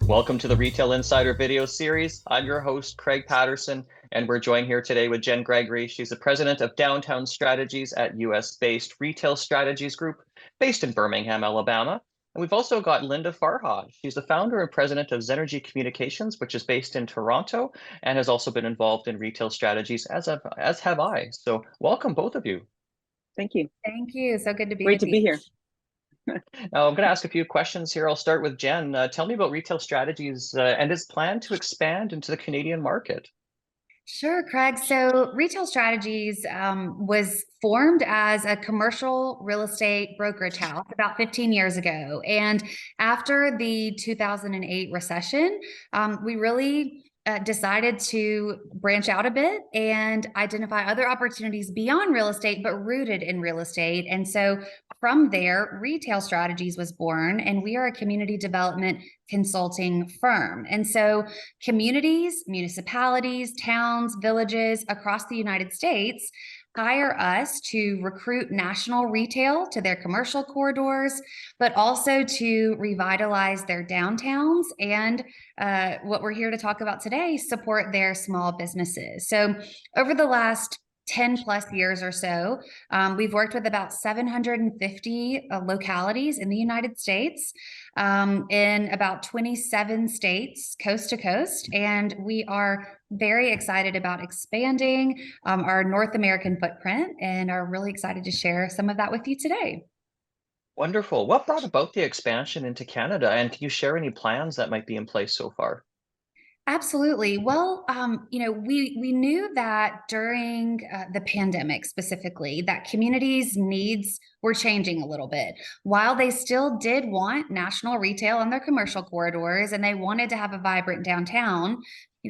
Welcome to the Retail Insider video series. I'm your host, Craig Patterson, and we're joined here today with Jenn Gregory. She's the president of Downtown Strategies at US-based Retail Strategies Group, based in Birmingham, Alabama. And we've also got Linda Farha. She's the founder and president of Zenergy Communications, which is based in Toronto, and has also been involved in retail strategies, as have I. So welcome, both of you. Thank you. Thank you. So good to be Great with to be you. here. Now, I'm going to ask a few questions here. I'll start with Jenn. Tell me about Retail Strategies and its plan to expand into the Canadian market. Sure, Craig. So Retail Strategies was formed as a commercial real estate brokerage house about 15 years ago. And after the 2008 recession, we really decided to branch out a bit and identify other opportunities beyond real estate, but rooted in real estate. And so from there, Retail Strategies was born, and we are a community development consulting firm. And so communities, municipalities, towns, villages across the United States hire us to recruit national retail to their commercial corridors, but also to revitalize their downtowns and what we're here to talk about today, support their small businesses. So over the last 10 plus years or so, we've worked with about 750 localities in the United States, in about 27 states, coast to coast. And we are very excited about expanding our North American footprint and are really excited to share some of that with you today. Wonderful. What brought about the expansion into Canada? And can you share any plans that might be in place so far? Absolutely. Well, we knew that during the pandemic specifically, that communities' needs were changing a little bit. While they still did want national retail on their commercial corridors and they wanted to have a vibrant downtown,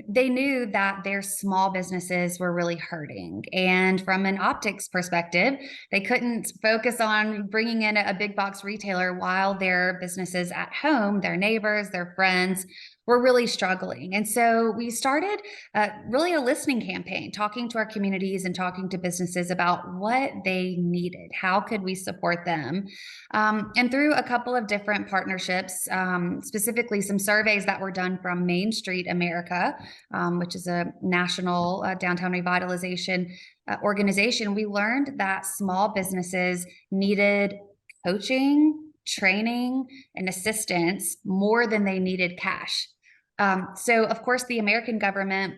they knew that their small businesses were really hurting. And from an optics perspective, they couldn't focus on bringing in a big box retailer while their businesses at home, their neighbors, their friends, were really struggling. And so we started really a listening campaign, talking to our communities and talking to businesses about what they needed. How could we support them? And through a couple of different partnerships, specifically some surveys that were done from Main Street America, which is a national downtown revitalization organization, we learned that small businesses needed coaching, training, and assistance more than they needed cash. So, of course, the American government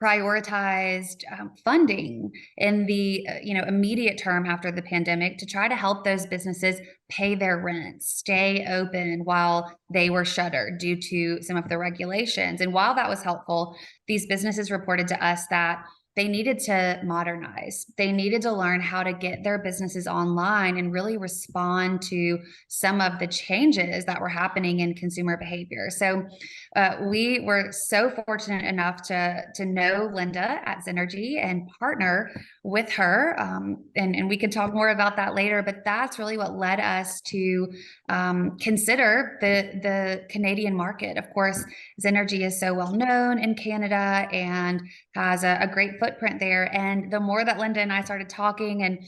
prioritized funding in the immediate term after the pandemic to try to help those businesses pay their rent, stay open while they were shuttered due to some of the regulations. And while that was helpful, these businesses reported to us that they needed to modernize. They needed to learn how to get their businesses online and really respond to some of the changes that were happening in consumer behavior. So we were so fortunate enough to know Linda at Zenergy and partner with her. And we can talk more about that later, but that's really what led us to consider the Canadian market. Of course, Zenergy is so well known in Canada and has a great footprint there. And the more that Linda and I started talking and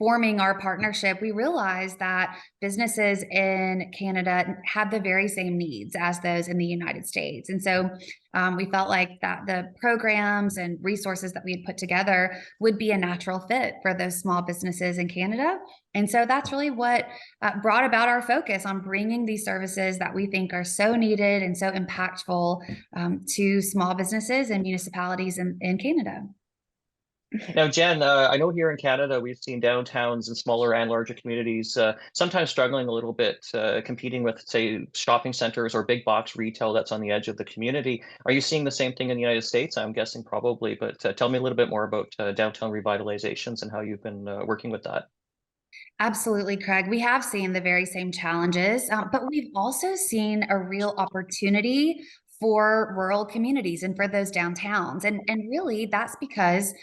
forming our partnership, we realized that businesses in Canada had the very same needs as those in the United States. And so we felt like that the programs and resources that we had put together would be a natural fit for those small businesses in Canada. And so that's really what brought about our focus on bringing these services that we think are so needed and so impactful to small businesses and municipalities in Canada. Now, Jenn, I know here in Canada, we've seen downtowns and smaller and larger communities sometimes struggling a little bit, competing with, say, shopping centers or big box retail that's on the edge of the community. Are you seeing the same thing in the United States? I'm guessing probably, but tell me a little bit more about downtown revitalizations and how you've been working with that. Absolutely, Craig. We have seen the very same challenges, but we've also seen a real opportunity for rural communities and for those downtowns. And really, that's because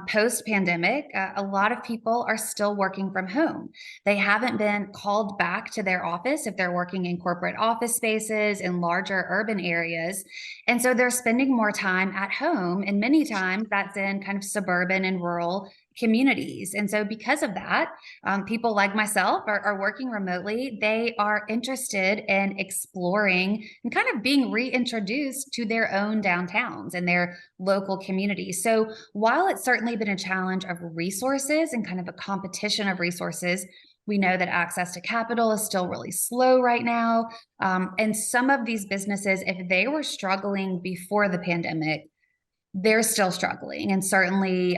post-pandemic, a lot of people are still working from home. They haven't been called back to their office if they're working in corporate office spaces in larger urban areas. And so they're spending more time at home. And many times that's in kind of suburban and rural communities. And so because of that, people like myself are working remotely. They are interested in exploring and kind of being reintroduced to their own downtowns and their local communities. So while it's certainly been a challenge of resources and kind of a competition of resources, we know that access to capital is still really slow right now. And some of these businesses, if they were struggling before the pandemic, they're still struggling. And certainly,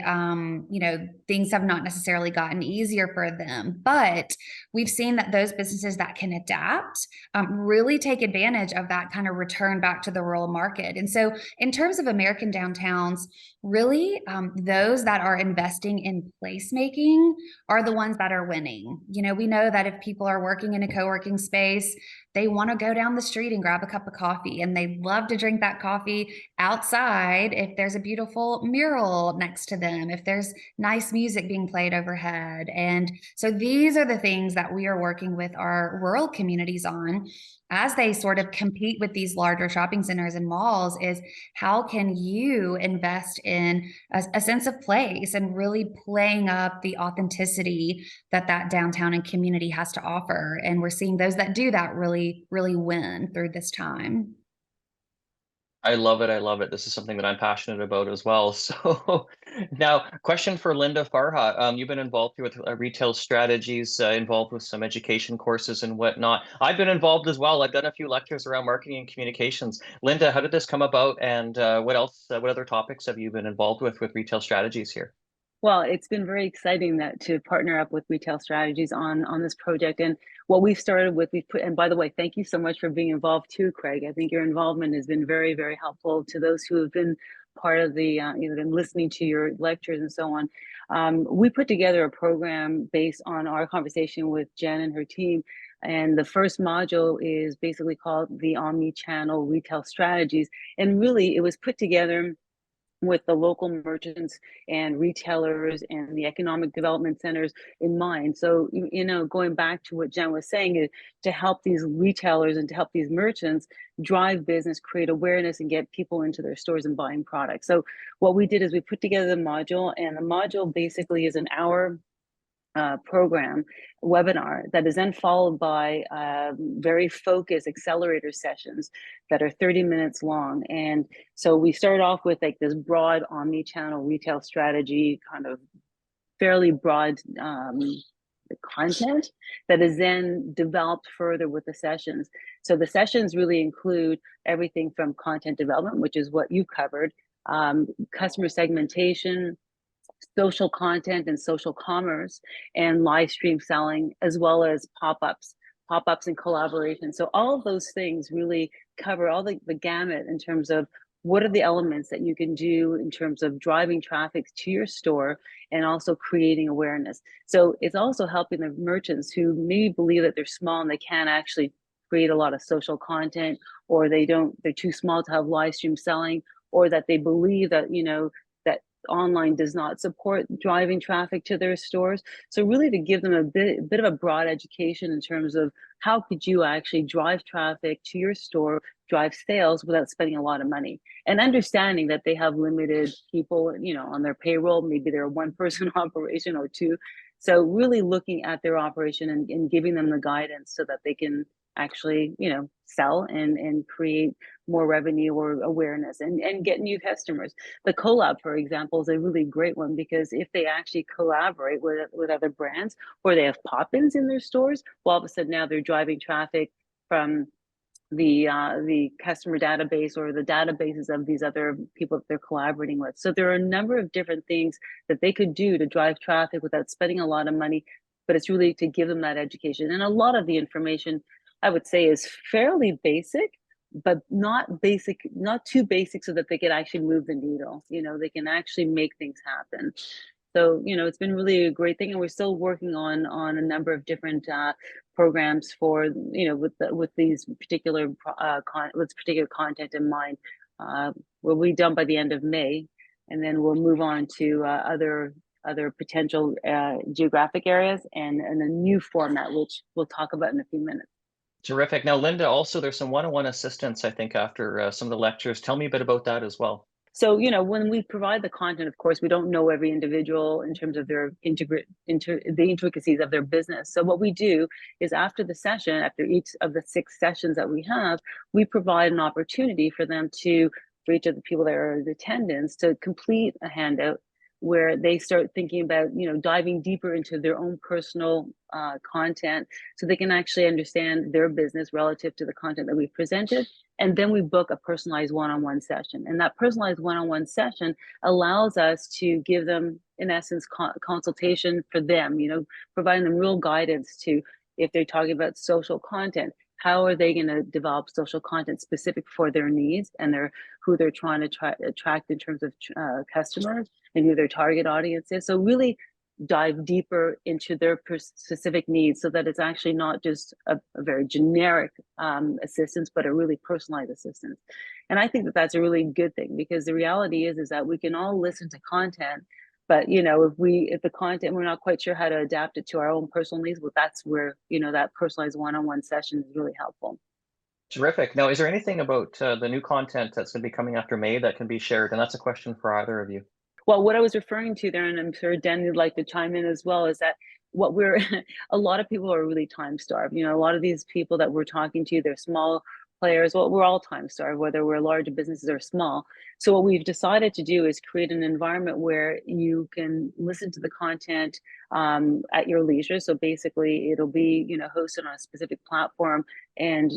things have not necessarily gotten easier for them. But we've seen that those businesses that can adapt really take advantage of that kind of return back to the rural market. And so, in terms of American downtowns, really, those that are investing in placemaking are the ones that are winning. We know that if people are working in a co-working space, they want to go down the street and grab a cup of coffee, and they love to drink that coffee outside if there's a beautiful mural next to them, if there's nice music being played overhead. And so these are the things that we are working with our rural communities on as they sort of compete with these larger shopping centers and malls, is how can you invest in a sense of place and really playing up the authenticity that downtown and community has to offer. And we're seeing those that do that really, really win through this time. I love it. I love it. This is something that I'm passionate about as well. So now, question for Linda Farha. You've been involved with retail strategies, involved with some education courses and whatnot. I've been involved as well. I've done a few lectures around marketing and communications. Linda, how did this come about? And what else? What other topics have you been involved with retail strategies here? Well, it's been very exciting that to partner up with Retail Strategies on this project. And what we've started with, we've put, and by the way, thank you so much for being involved too, Craig. I think your involvement has been very, very helpful to those who have been part of the, been listening to your lectures and so on. We put together a program based on our conversation with Jen and her team. And the first module is basically called the Omni-Channel Retail Strategies. And really, it was put together with the local merchants and retailers and the economic development centers in mind. So, going back to what Jen was saying, is to help these retailers and to help these merchants drive business, create awareness, and get people into their stores and buying products. So what we did is we put together the module, and the module basically is an hour program webinar that is then followed by very focused accelerator sessions that are 30 minutes long. And so we start off with like this broad omni-channel retail strategy, kind of fairly broad content that is then developed further with the sessions. So the sessions really include everything from content development, which is what you covered, customer segmentation, social content and social commerce, and live stream selling, as well as pop-ups and collaboration. So all of those things really cover all the gamut in terms of what are the elements that you can do in terms of driving traffic to your store and also creating awareness. So it's also helping the merchants who may believe that they're small and they can't actually create a lot of social content, or they're too small to have live stream selling, or that they believe that, that online does not support driving traffic to their stores. So really to give them a bit of a broad education in terms of how could you actually drive traffic to your store, drive sales without spending a lot of money, and understanding that they have limited people, on their payroll. Maybe they're a one-person operation or two. So really looking at their operation and giving them the guidance so that they can actually, sell and create more revenue or awareness and get new customers. The collab, for example, is a really great one, because if they actually collaborate with other brands, or they have pop-ins in their stores, well, all of a sudden now they're driving traffic from the customer database or the databases of these other people that they're collaborating with. So there are a number of different things that they could do to drive traffic without spending a lot of money, but it's really to give them that education. And a lot of the information, I would say, is fairly basic, but not too basic so that they can actually move the needle. They can actually make things happen. So, it's been really a great thing, and we're still working on a number of different programs for, with these particular particular content in mind. Will be done by the end of May, and then we'll move on to other potential geographic areas and a new format, which we'll talk about in a few minutes. Terrific. Now, Linda, also there's some one-on-one assistance, I think, after some of the lectures. Tell me a bit about that as well. So, when we provide the content, of course, we don't know every individual in terms of their the intricacies of their business. So what we do is after the session, after each of the 6 sessions that we have, we provide an opportunity for them for each of the people that are in attendance to complete a handout where they start thinking about, diving deeper into their own personal content so they can actually understand their business relative to the content that we've presented. And then we book a personalized one-on-one session. And that personalized one-on-one session allows us to give them, in essence, consultation for them, providing them real guidance to, if they're talking about social content, how are they going to develop social content specific for their needs and who they're trying to attract in terms of customers and who their target audience is. So really dive deeper into their specific needs so that it's actually not just a very generic assistance, but a really personalized assistance. And I think that that's a really good thing, because the reality is that we can all listen to content, but if the content, we're not quite sure how to adapt it to our own personal needs, well, that's where that personalized one-on-one session is really helpful. Terrific. Now, is there anything about the new content that's going to be coming after May that can be shared? And that's a question for either of you. Well, what I was referring to there, and I'm sure Jen would like to chime in as well, is that a lot of people are really time starved. A lot of these people that we're talking to, they're small players. Well, we're all time starved, whether we're large businesses or small. So what we've decided to do is create an environment where you can listen to the content at your leisure. So basically, it'll be hosted on a specific platform, and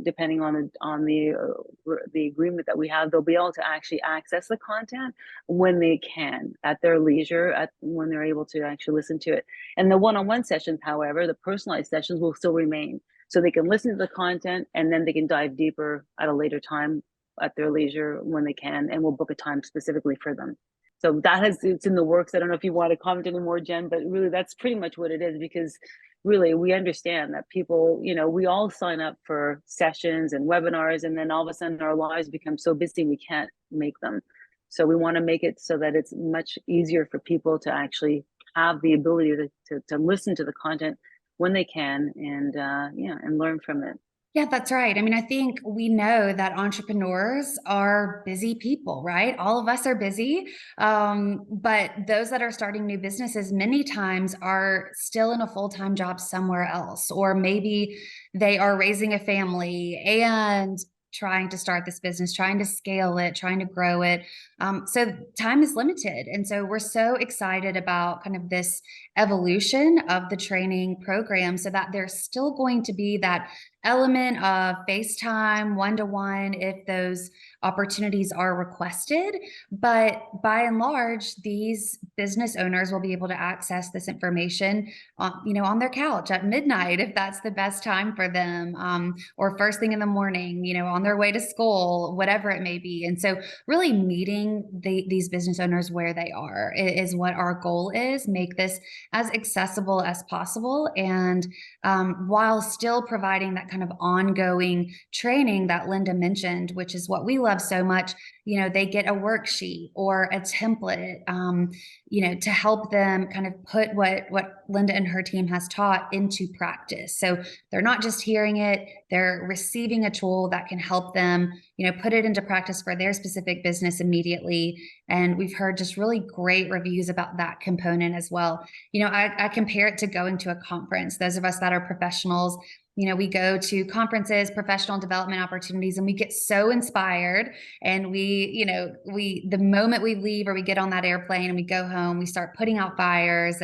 depending on the agreement that we have, they'll be able to actually access the content when they can at their leisure, when they're able to actually listen to it. And the one-on-one sessions, however, the personalized sessions will still remain. So they can listen to the content and then they can dive deeper at a later time at their leisure when they can, and we'll book a time specifically for them. So it's in the works. I don't know if you want to comment anymore, Jen, but really that's pretty much what it is, because really we understand that people, we all sign up for sessions and webinars, and then all of a sudden our lives become so busy we can't make them. So we want to make it so that it's much easier for people to actually have the ability to listen to the content when they can, and learn from it. Yeah, that's right. I mean, I think we know that entrepreneurs are busy people, right? All of us are busy. But those that are starting new businesses many times are still in a full-time job somewhere else, or maybe they are raising a family and trying to start this business, trying to scale it, trying to grow it. So time is limited. And so we're so excited about kind of this evolution of the training program, so that there's still going to be that element of FaceTime, one-to-one, if those opportunities are requested. But by and large, these business owners will be able to access this information, on their couch at midnight, if that's the best time for them, or first thing in the morning, on their way to school, whatever it may be. And so really meeting these business owners where they are is what our goal is. Make this as accessible as possible. And while still providing that kind of ongoing training that Linda mentioned, which is what we love so much, they get a worksheet or a template, to help them kind of put what Linda and her team has taught into practice. So they're not just hearing it, they're receiving a tool that can help them, put it into practice for their specific business immediately. And we've heard just really great reviews about that component as well. I compare it to going to a conference. Those of us that are professionals, we go to conferences, professional development opportunities, and we get so inspired. And the moment we leave or we get on that airplane and we go home, we start putting out fires,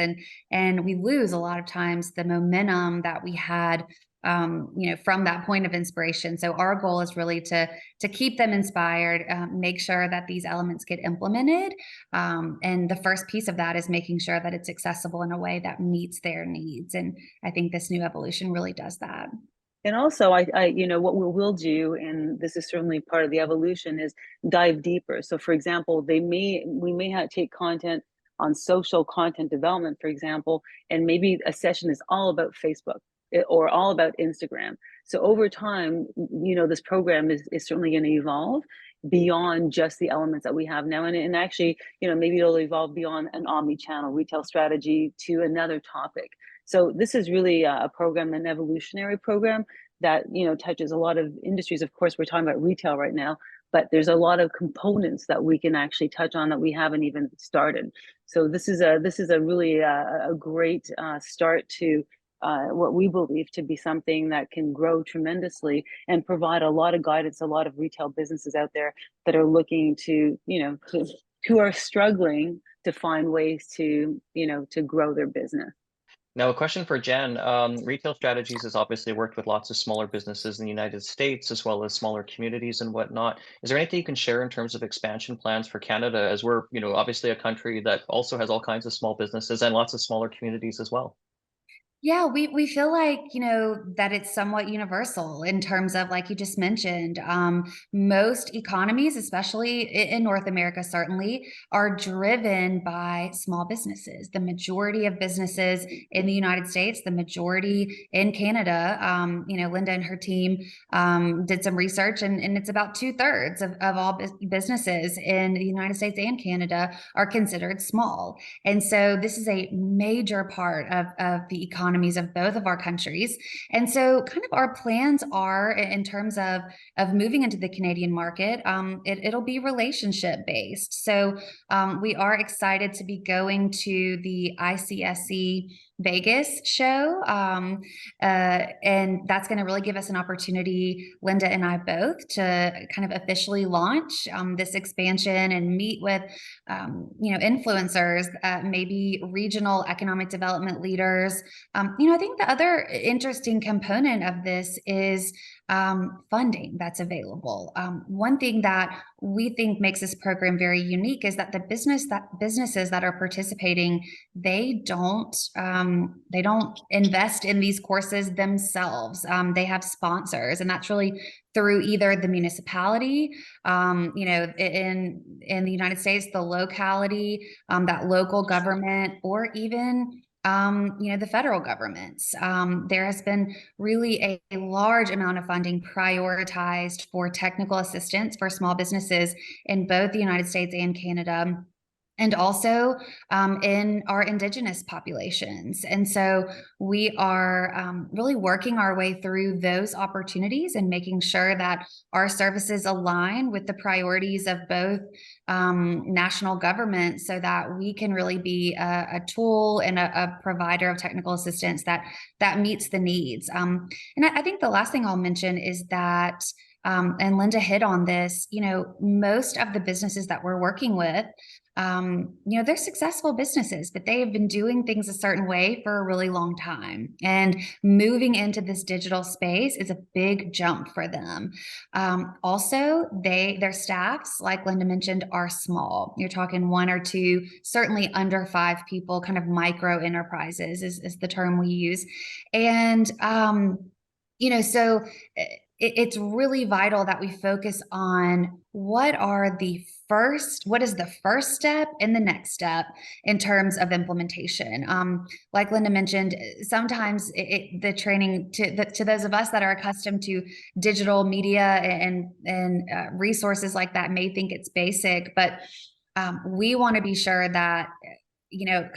and we lose a lot of times the momentum that we had, from that point of inspiration. So our goal is really to keep them inspired, make sure that these elements get implemented. And the first piece of that is making sure that it's accessible in a way that meets their needs. And I think this new evolution really does that. And also, I what we will do, and this is certainly part of the evolution, is dive deeper. So for example, we may have take content on social content development, for example, and maybe a session is all about Facebook or all about Instagram. So over time, this program is certainly going to evolve beyond just the elements that we have now. And actually, maybe it'll evolve beyond an omni-channel retail strategy to another topic. So this is really a program, an evolutionary program that, touches a lot of industries. Of course, we're talking about retail right now, but there's a lot of components that we can actually touch on that we haven't even started. So this is a really a great start to what we believe to be something that can grow tremendously and provide a lot of guidance, a lot of retail businesses out there that are looking to, who are struggling to find ways to, to grow their business. Now, a question for Jen. Retail Strategies has obviously worked with lots of smaller businesses in the United States, as well as smaller communities and whatnot. Is there anything you can share in terms of expansion plans for Canada, as we're, obviously a country that also has all kinds of small businesses and lots of smaller communities as well? Yeah, we feel like, that it's somewhat universal in terms of, like you just mentioned, most economies, especially in North America, certainly are driven by small businesses. The majority of businesses in the United States, the majority in Canada, Linda and her team did some research, and it's about 2/3 of all businesses in the United States and Canada are considered small. And so this is a major part of the economies of both of our countries. And so kind of our plans are in terms of moving into the Canadian market, it'll be relationship based. So we are excited to be going to the ICSC Vegas show. And that's going to really give us an opportunity, Linda and I both, to kind of officially launch this expansion and meet with, influencers, maybe regional economic development leaders. I think the other interesting component of this is funding that's available. One thing that we think makes this program very unique is that the businesses that are participating, they don't invest in these courses themselves. They have sponsors, and that's really through either the municipality, in the United States, the locality, that local government, or even the federal governments. There has been really a large amount of funding prioritized for technical assistance for small businesses in both the United States and Canada, and also in our Indigenous populations. And so we are really working our way through those opportunities and making sure that our services align with the priorities of both national government, so that we can really be a tool and a provider of technical assistance that meets the needs. And I think the last thing I'll mention is that, and Linda hit on this, most of the businesses that we're working with, they're successful businesses, but they have been doing things a certain way for a really long time. And moving into this digital space is a big jump for them. Also, their staffs, like Linda mentioned, are small. You're talking 1 or 2, certainly under 5 people, kind of micro enterprises is the term we use. And, so it's really vital that we focus on what is the first step and the next step in terms of implementation. Like Linda mentioned, sometimes the training to those of us that are accustomed to digital media and resources like that may think it's basic, but we want to be sure that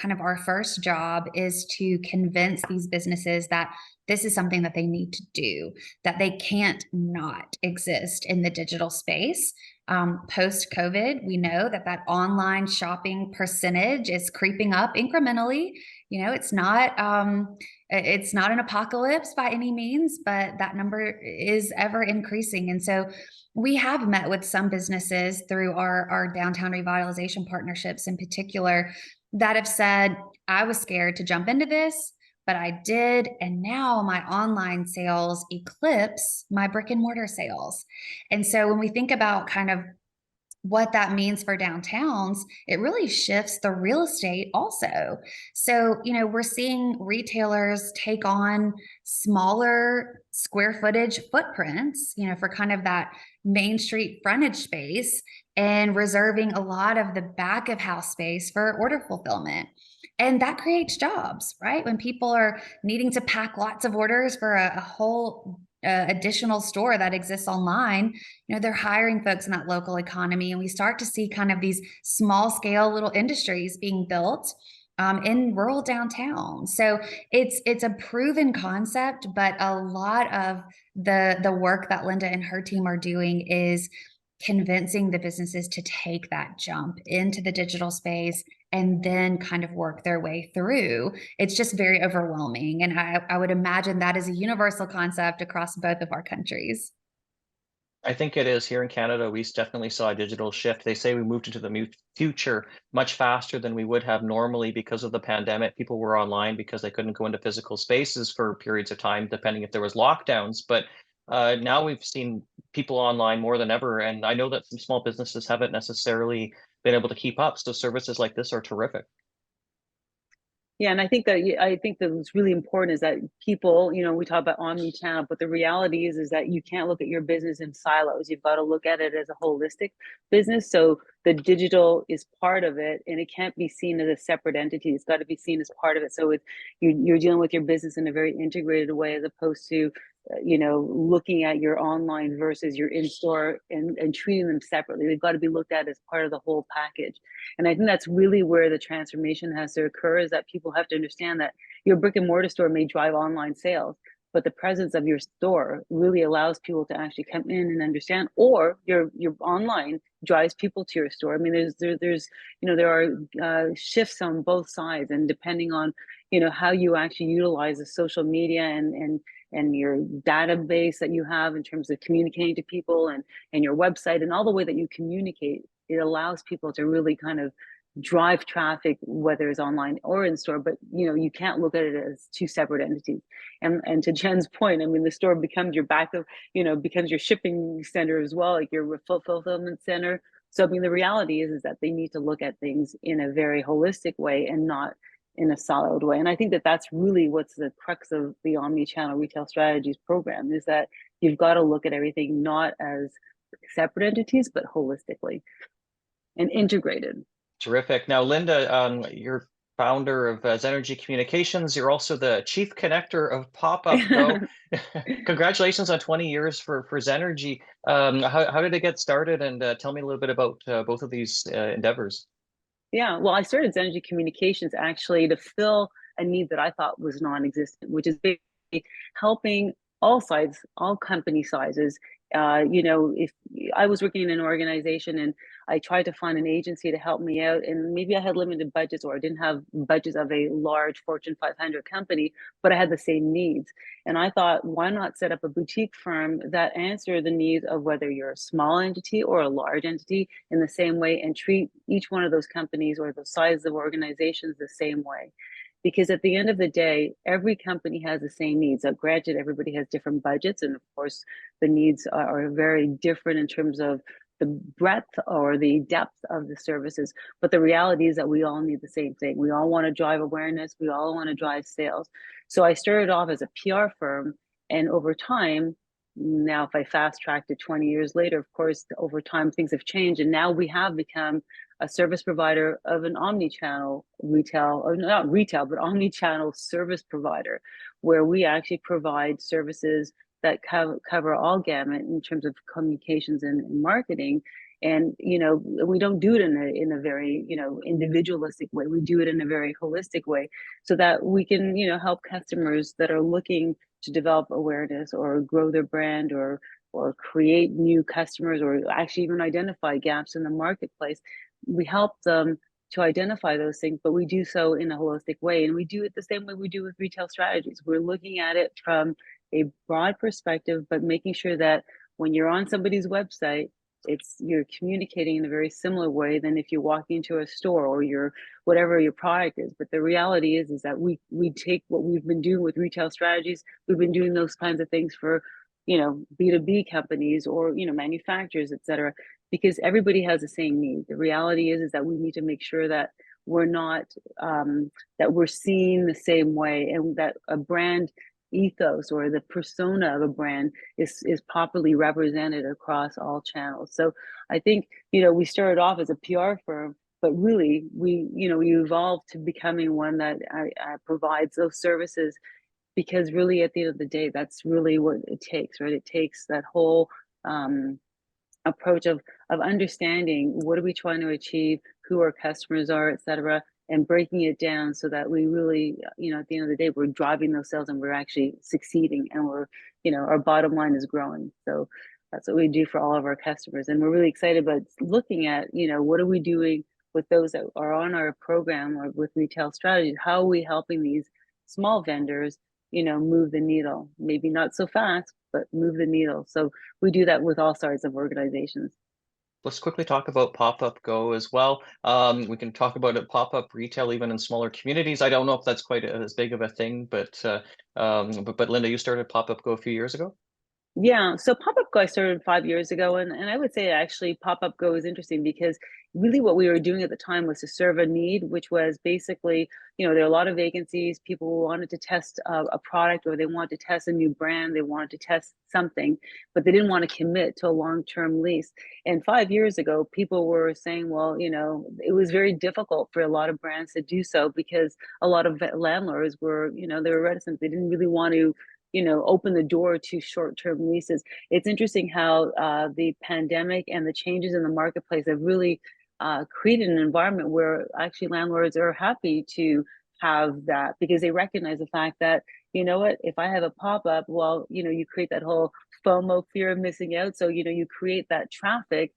kind of our first job is to convince these businesses that this is something that they need to do, that they can't not exist in the digital space. Post-COVID, we know that online shopping percentage is creeping up incrementally. It's not an apocalypse by any means, but that number is ever increasing. And so we have met with some businesses through our downtown revitalization partnerships in particular that have said, I was scared to jump into this, but I did. And now my online sales eclipse my brick and mortar sales. And so when we think about kind of what that means for downtowns, it really shifts the real estate also. So, we're seeing retailers take on smaller square footage footprints, for kind of that Main Street frontage space, and reserving a lot of the back of house space for order fulfillment. And that creates jobs, right? When people are needing to pack lots of orders for a whole additional store that exists online, they're hiring folks in that local economy. And we start to see kind of these small scale little industries being built in rural downtown. So it's a proven concept, but a lot of the work that Linda and her team are doing is convincing the businesses to take that jump into the digital space and then kind of work their way through. It's just very overwhelming. And I would imagine that is a universal concept across both of our countries. I think it is. Here in Canada, we definitely saw a digital shift. They say we moved into the future much faster than we would have normally because of the pandemic. People were online because they couldn't go into physical spaces for periods of time, depending if there was lockdowns. But now we've seen people online more than ever, and I know that some small businesses haven't necessarily been able to keep up. So services like this are terrific. Yeah, and I think that what's really important is that people, we talk about omni-channel, but the reality is that you can't look at your business in silos. You've got to look at it as a holistic business. So the digital is part of it, and it can't be seen as a separate entity. It's got to be seen as part of it. So you're dealing with your business in a very integrated way, as opposed to looking at your online versus your in-store and treating them separately. They've got to be looked at as part of the whole package. And I think that's really where the transformation has to occur, is that people have to understand that your brick and mortar store may drive online sales, but the presence of your store really allows people to actually come in and understand, or your online drives people to your store. I mean, there are shifts on both sides, and depending on how you actually utilize the social media and your database that you have in terms of communicating to people, and your website and all the way that you communicate, it allows people to really kind of drive traffic, whether it's online or in store. But you can't look at it as two separate entities. And to Jenn's point, I mean, the store becomes your becomes your shipping center as well, like your fulfillment center. So I mean, the reality is that they need to look at things in a very holistic way and not in a siloed way. And I think that that's really what's the crux of the omni-channel retail strategies program, is that you've got to look at everything not as separate entities, but holistically and integrated. Terrific. Now, Linda, you're founder of Zenergy Communications. You're also the chief connector of Pop-Up Go. Congratulations on 20 years for Zenergy. How did it get started? And tell me a little bit about both of these endeavors. Yeah, well, I started Zenergy Communications actually to fill a need that I thought was non-existent, which is basically helping all sides, all company sizes. If I was working in an organization and I tried to find an agency to help me out, and maybe I had limited budgets, or I didn't have budgets of a large Fortune 500 company, but I had the same needs. And I thought, why not set up a boutique firm that answer the needs of whether you're a small entity or a large entity in the same way, and treat each one of those companies or the size of organizations the same way. Because at the end of the day, every company has the same needs. Granted, everybody has different budgets, and of course, the needs are very different in terms of the breadth or the depth of the services. But the reality is that we all need the same thing. We all want to drive awareness. We all want to drive sales. So I started off as a PR firm, and over time, now if I fast track to 20 years later, of course, over time things have changed, and now we have become a service provider of an omni-channel retail, or not retail, but omni-channel service provider, where we actually provide services that cover all gamut in terms of communications and marketing. And we don't do it in a very individualistic way. We do it in a very holistic way, so that we can help customers that are looking to develop awareness or grow their brand, or create new customers, or actually even identify gaps in the marketplace. We help them to identify those things, but we do so in a holistic way. And we do it the same way we do with retail strategies. We're looking at it from a broad perspective, but making sure that when you're on somebody's website, you're communicating in a very similar way than if you're walking into a store, or whatever your product is. But the reality is that we take what we've been doing with retail strategies. We've been doing those kinds of things for B2B companies, or manufacturers, etc., because everybody has the same need. The reality is that we need to make sure that we're not that we're seen the same way, and that a brand ethos or the persona of a brand is properly represented across all channels. So I think we started off as a PR firm, but really we evolved to becoming one that provides those services, because really at the end of the day, that's really what it takes, right? It takes that whole approach of understanding what are we trying to achieve, who our customers are, etc., and breaking it down so that we really, at the end of the day, we're driving those sales and we're actually succeeding, and we're, our bottom line is growing. So That's what we do for all of our customers. And we're really excited about looking at, what are we doing with those that are on our program or with retail strategies? How are we helping these small vendors, move the needle? Maybe not so fast, but move the needle. So we do that with all sorts of organizations. Let's quickly talk about Pop-Up Go as well. We can talk about it, pop-up retail, even in smaller communities. I don't know if that's quite as big of a thing, but Linda, you started Pop-Up Go a few years ago. Yeah, so Pop-Up Go I started 5 years ago, and I would say actually Pop-Up Go is interesting because really what we were doing at the time was to serve a need, which was basically, there are a lot of vacancies. People wanted to test a product, or they wanted to test a new brand, they wanted to test something, but they didn't want to commit to a long-term lease. And 5 years ago, people were saying, well, it was very difficult for a lot of brands to do so because a lot of landlords were, they were reticent. They didn't really want to open the door to short-term leases. It's interesting how the pandemic and the changes in the marketplace have really created an environment where actually landlords are happy to have that because they recognize the fact that, what, if I have a pop-up, well, you create that whole FOMO, fear of missing out. So, you create that traffic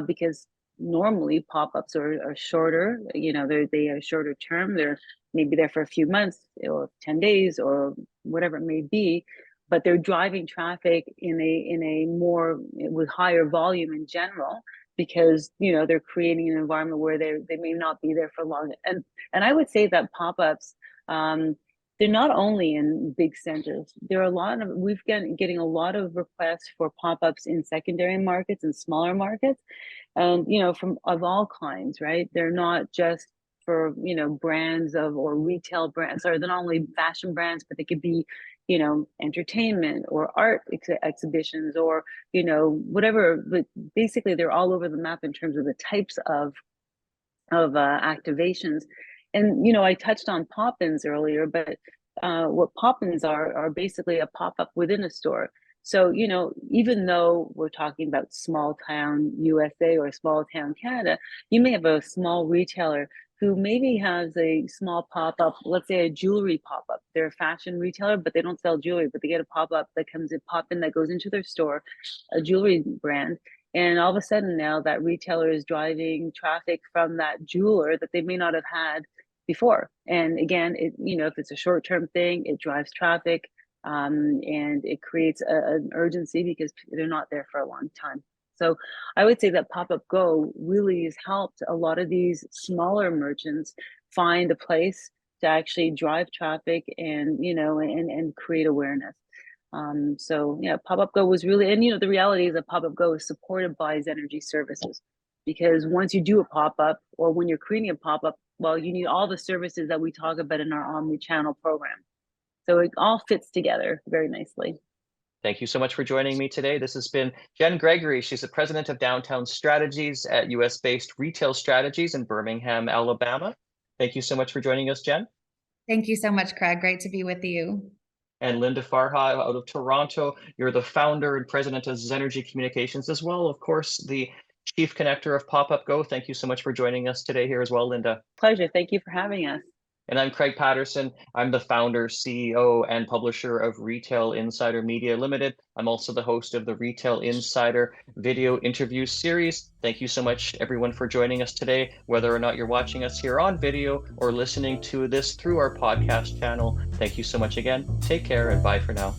because normally pop-ups are shorter, they are shorter term. They're maybe there for a few months or 10 days or whatever it may be, but they're driving traffic in a more with higher volume in general because they're creating an environment where they may not be there for long. And I would say that pop-ups, they're not only in big centers. There are we've been getting a lot of requests for pop-ups in secondary markets and smaller markets, and from of all kinds, right? They're not just for brands or retail brands, or they're not only fashion brands, but they could be entertainment or art exhibitions or whatever. But basically they're all over the map in terms of the types of activations. And I touched on pop-ins earlier, but what pop-ins are basically a pop-up within a store. So, even though we're talking about small town USA or small town Canada, you may have a small retailer who maybe has a small pop-up, let's say a jewelry pop-up. They're a fashion retailer, but they don't sell jewelry, but they get a pop-up that comes in, pop-in that goes into their store, a jewelry brand. And all of a sudden now that retailer is driving traffic from that jeweler that they may not have had before. And again, if it's a short-term thing, it drives traffic and it creates an urgency because they're not there for a long time. So I would say that Pop-Up Go really has helped a lot of these smaller merchants find a place to actually drive traffic and, and create awareness. So yeah, Pop-Up Go was really, and the reality is that Pop-Up Go is supported by Zenergy services, because once you do a pop-up or when you're creating a pop-up, well, you need all the services that we talk about in our omni-channel program. So it all fits together very nicely. Thank you so much for joining me today. This has been Jenn Gregory. She's the president of Downtown Strategies at US-based Retail Strategies in Birmingham, Alabama. Thank you so much for joining us, Jenn. Thank you so much, Craig. Great to be with you. And Linda Farha out of Toronto. You're the founder and president of Zenergy Communications as well. Of course, the chief connector of Pop-Up Go. Thank you so much for joining us today here as well, Linda. Pleasure. Thank you for having us. And I'm Craig Patterson. I'm the founder, CEO, and publisher of Retail Insider Media Limited. I'm also the host of the Retail Insider video interview series. Thank you so much, everyone, for joining us today, whether or not you're watching us here on video or listening to this through our podcast channel. Thank you so much again. Take care and bye for now.